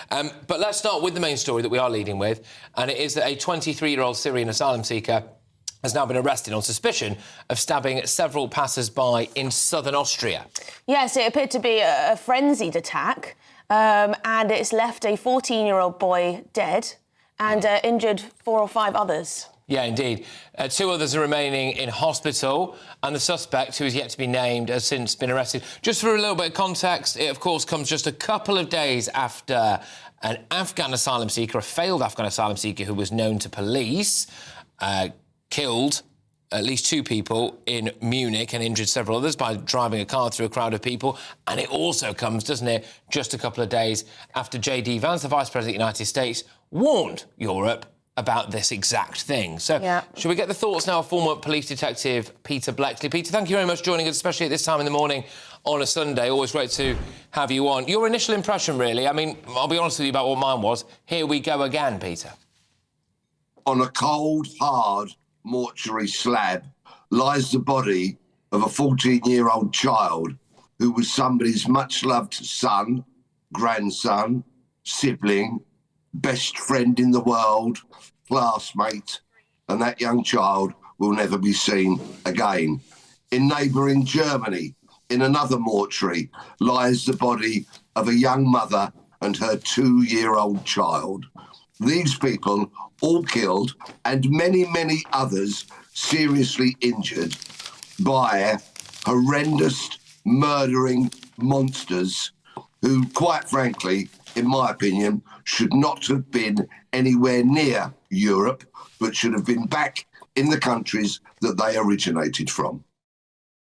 But let's start with the main story that we are leading with, and it is that a 23-year-old Syrian asylum seeker has now been arrested on suspicion of stabbing several passers-by in southern Austria. Yes, it appeared to be a frenzied attack, and it's left a 14-year-old boy dead and injured 4 or 5 others. Yeah, indeed. 2 others are remaining in hospital, and the suspect, who is yet to be named, has since been arrested. Just for a little bit of context, it, of course, comes just a couple of days after an Afghan asylum seeker, a failed Afghan asylum seeker who was known to police, killed at least 2 people in Munich and injured several others by driving a car through a crowd of people. And it also comes, doesn't it, just a couple of days after J.D. Vance, the Vice President of the United States, warned Europe about this exact thing. So, Should we get the thoughts now of former police detective Peter Blexley? Peter, thank you very much for joining us, especially at this time in the morning on a Sunday. Always great to have you on. Your initial impression, really, I mean, I'll be honest with you about what mine was. Here we go again, Peter. On a cold, hard mortuary slab lies the body of a 14-year-old child who was somebody's much-loved son, grandson, sibling, best friend in the world, classmate, and that young child will never be seen again. In neighbouring Germany, in another mortuary, lies the body of a young mother and her 2-year-old child. These people all killed, and many, many others seriously injured by horrendous, murdering monsters who, quite frankly, in my opinion, should not have been anywhere near Europe, but should have been back in the countries that they originated from.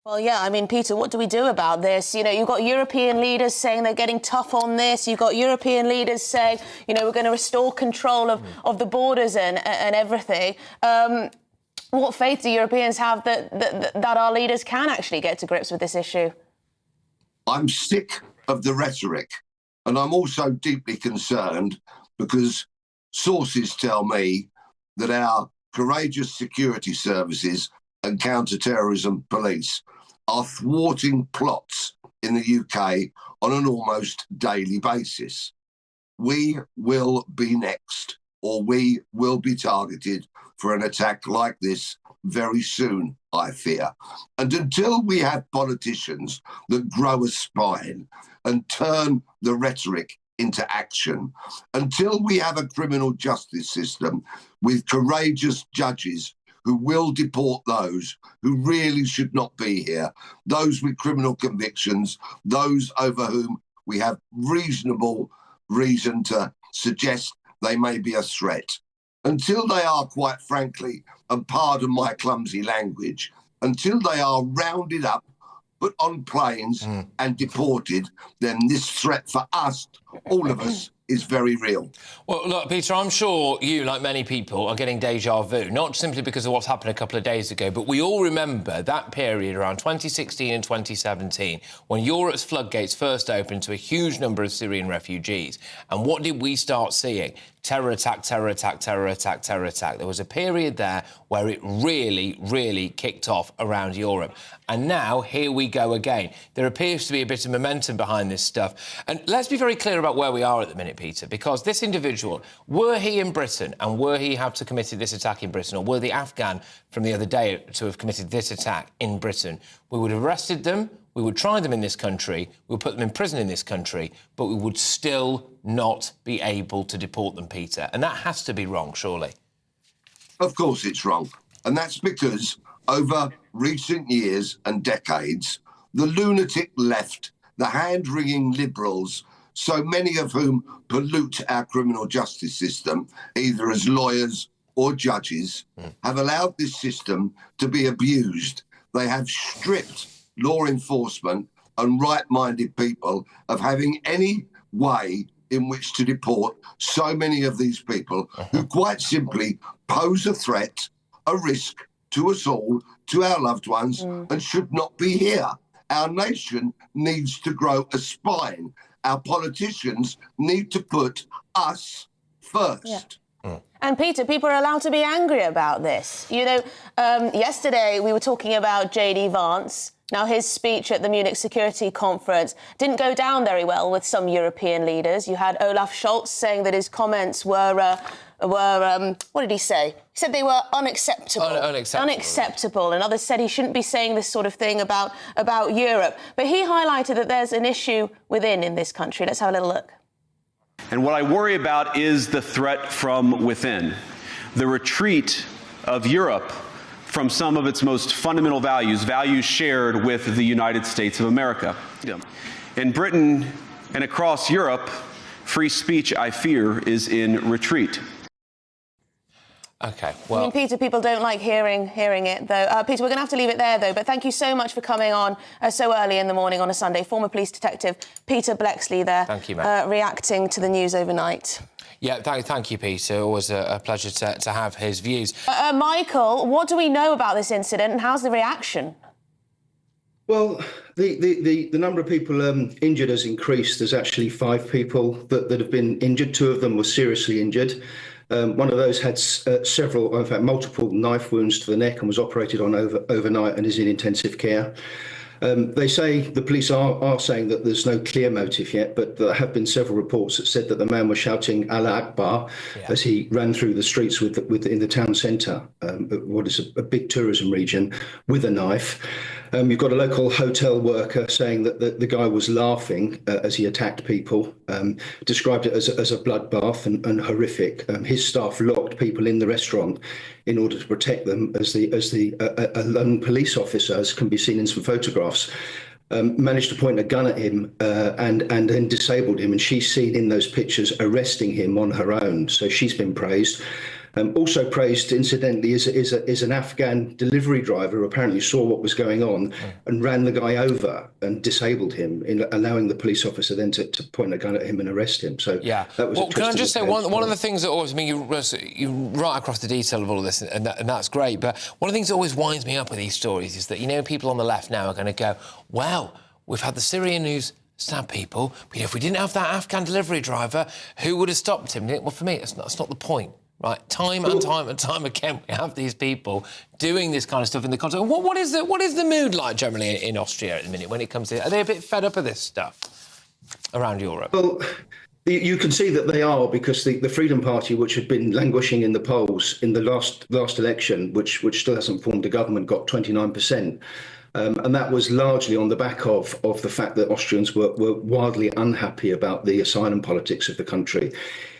Well, yeah, I mean, Peter, what do we do about this? You know, you've got European leaders saying they're getting tough on this. You've got European leaders saying, you know, we're going to restore control of the borders and everything. What faith do Europeans have that our leaders can actually get to grips with this issue? I'm sick of the rhetoric, and I'm also deeply concerned because sources tell me that our courageous security services and counter-terrorism police are thwarting plots in the UK on an almost daily basis. We will be next, or we will be targeted for an attack like this very soon, I fear. And until we have politicians that grow a spine and turn the rhetoric into action, until we have a criminal justice system with courageous judges who will deport those who really should not be here, those with criminal convictions, those over whom we have reasonable reason to suggest they may be a threat. Until they are, quite frankly, and pardon my clumsy language, until they are rounded up, put on planes and deported, then this threat for us, all of us, is very real. Well, look, Peter, I'm sure you, like many people, are getting deja vu, not simply because of what's happened a couple of days ago, but we all remember that period around 2016 and 2017 when Europe's floodgates first opened to a huge number of Syrian refugees. And what did we start seeing? Terror attack, terror attack, terror attack, terror attack. There was a period there where it really, really kicked off around Europe. And now, here we go again. There appears to be a bit of momentum behind this stuff. And let's be very clear about where we are at the minute, Peter, because this individual, were he in Britain and were he have to committed this attack in Britain, or were the Afghan from the other day to have committed this attack in Britain, we would have arrested them, we would try them in this country, we would put them in prison in this country, but we would still not be able to deport them, Peter. And that has to be wrong, surely. Of course it's wrong. And that's because over recent years and decades, the lunatic left, the hand-wringing liberals, so many of whom pollute our criminal justice system, either as lawyers or judges, have allowed this system to be abused. They have stripped law enforcement and right-minded people of having any way in which to deport so many of these people who quite simply pose a threat, a risk to us all, to our loved ones, and should not be here. Our nation needs to grow a spine. Our politicians need to put us first. And, Peter, people are allowed to be angry about this. You know, yesterday we were talking about J.D. Vance Now, his speech at the Munich Security Conference didn't go down very well with some European leaders. You had Olaf Scholz saying that his comments were what did he say? He said they were unacceptable. Unacceptable. And others said he shouldn't be saying this sort of thing about Europe. But he highlighted that there's an issue within in this country. Let's have a little look. And what I worry about is the threat from within, the retreat of Europe from some of its most fundamental values, values shared with the United States of America. In Britain and across Europe, free speech, I fear, is in retreat. OK, well... I mean, Peter, people don't like hearing it, though. Peter, we're going to have to leave it there, though. But thank you so much for coming on so early in the morning on a Sunday. Former police detective Peter Bleksley there. Thank you, mate. Reacting to the news overnight. Yeah, thank you, Peter. Always a pleasure to have his views. Michael, what do we know about this incident and how's the reaction? Well, the number of people injured has increased. There's actually 5 people that have been injured. 2 of them were seriously injured. One of those had several, in fact, multiple knife wounds to the neck and was operated on overnight and is in intensive care. They say, the police are saying that there's no clear motive yet, but there have been several reports that said that the man was shouting Allahu Akbar as he ran through the streets in the town centre, what is a big tourism region, with a knife. You've got a local hotel worker saying that the guy was laughing as he attacked people, described it as a bloodbath and horrific. His staff locked people in the restaurant in order to protect them as a lone police officer, as can be seen in some photographs, managed to point a gun at him and then disabled him. And she's seen in those pictures arresting him on her own. So she's been praised. Also praised, incidentally, is an Afghan delivery driver who apparently saw what was going on and ran the guy over and disabled him, in allowing the police officer then to point a gun at him and arrest him. So yeah, that was. Well, can I just say one of the things that always, I mean, you right across the detail of all of this, and that's great. But one of the things that always winds me up with these stories is that, you know, people on the left now are going to go, well, we've had the Syrian news stab people, but if we didn't have that Afghan delivery driver, who would have stopped him? Well, for me, that's not the point. Right, time and time again, we have these people doing this kind of stuff in the context. What is the mood like generally in Austria at the minute when it comes to? Are they a bit fed up of this stuff around Europe? Well, you can see that they are, because the Freedom Party, which had been languishing in the polls in the last election, which still hasn't formed a government, got 29%. And that was largely on the back of the fact that Austrians were wildly unhappy about the asylum politics of the country.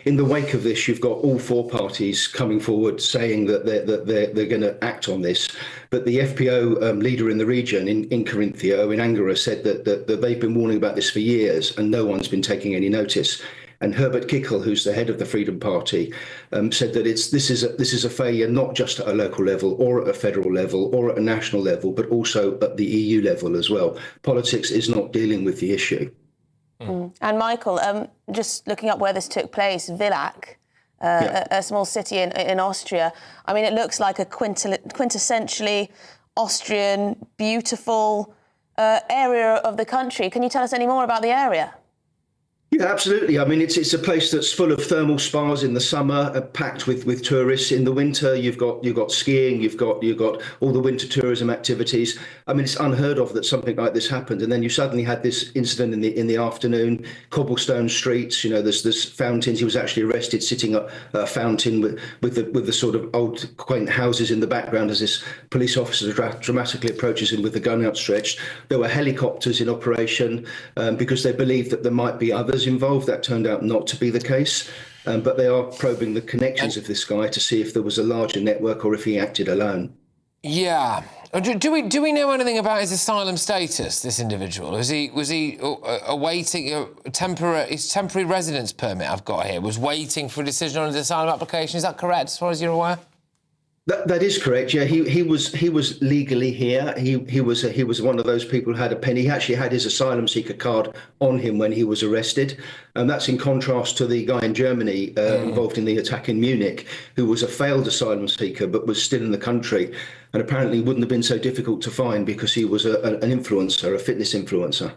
In the wake of this, you've got all 4 parties coming forward saying that they're going to act on this. But the FPO leader in the region, in Carinthia, in Angara, said that they've been warning about this for years and no one's been taking any notice. And Herbert Kickl, who's the head of the Freedom Party, said that this is a failure not just at a local level or at a federal level or at a national level, but also at the EU level as well. Politics is not dealing with the issue. And Michael, just looking up where this took place, Villach, a small city in Austria. I mean, it looks like a quintessentially Austrian, beautiful area of the country. Can you tell us any more about the area? Yeah, absolutely. I mean, it's a place that's full of thermal spas in the summer, packed with tourists. In the winter, you've got skiing, you've got all the winter tourism activities. I mean, it's unheard of that something like this happened. And then you suddenly had this incident in the afternoon, cobblestone streets. You know, there's fountains. He was actually arrested sitting at a fountain with the sort of old quaint houses in the background as this police officer dramatically approaches him with the gun outstretched. There were helicopters in operation because they believed that there might be others involved. That turned out not to be the case, but they are probing the connections of this guy to see if there was a larger network or if he acted alone. Yeah. Do we know anything about his asylum status, this individual? Was he awaiting his temporary residence permit I've got here was waiting for a decision on his asylum application? Is that correct, as far as you're aware? That is correct. Yeah, he was legally here. He was one of those people who had a pen. He actually had his asylum seeker card on him when he was arrested, and that's in contrast to the guy in Germany involved in the attack in Munich, who was a failed asylum seeker but was still in the country, and apparently wouldn't have been so difficult to find because he was an influencer, a fitness influencer.